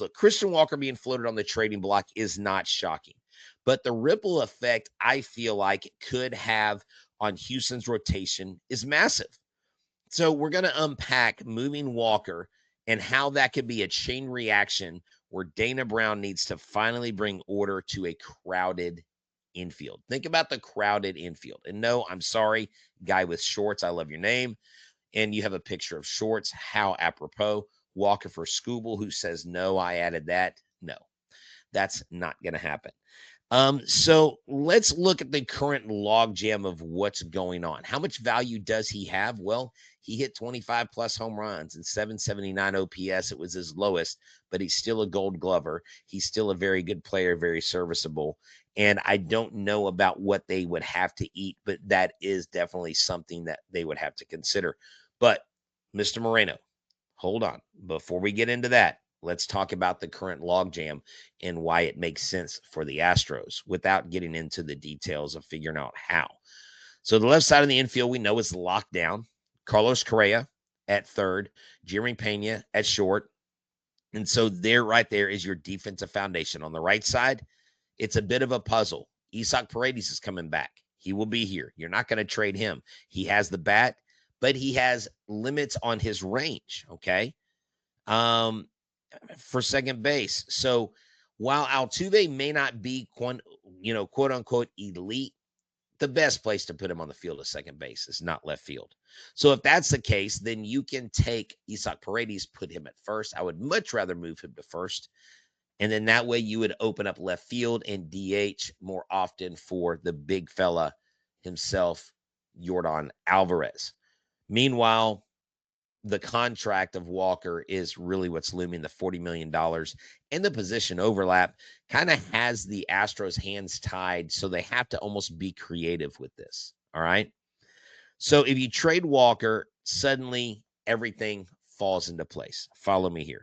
Look, Christian Walker being floated on the trading block is not shocking, but the ripple effect I feel like it could have on Houston's rotation is massive. So we're going to unpack moving Walker and how that could be a chain reaction where Dana Brown needs to finally bring order to a crowded infield. Think about the crowded infield. And no, I'm sorry, guy with shorts, I love your name. And you have a picture of shorts. How apropos. Walker for Scooble, who says, no, I added that. No, that's not going to happen. So let's look at the current logjam of what's going on. How much value does he have? Well, he hit 25 plus home runs and 779 OPS. It was his lowest, but he's still a gold glover. He's still a very good player, very serviceable. And I don't know about what they would have to eat, but that is definitely something that they would have to consider. But Mr. Moreno, hold on. Before we get into that, let's talk about the current logjam and why it makes sense for the Astros without getting into the details of figuring out how. So the left side of the infield we know is locked down. Carlos Correa at third, Jeremy Pena at short. And so there, right there is your defensive foundation. On the right side, it's a bit of a puzzle. Isaac Paredes is coming back. He will be here. You're not going to trade him. He has the bat, but he has limits on his range, okay? For second base. So while Altuve may not be, quote unquote, elite, the best place to put him on the field is second base. Is not left field. So if that's the case, then you can take Isaac Paredes, put him at first. I would much rather move him to first. And then that way you would open up left field and DH more often for the big fella himself, Yordan Alvarez. Meanwhile, the contract of Walker is really what's looming, the $40 million. And the position overlap kind of has the Astros' hands tied, so they have to almost be creative with this, all right? So if you trade Walker, suddenly everything falls into place. Follow me here.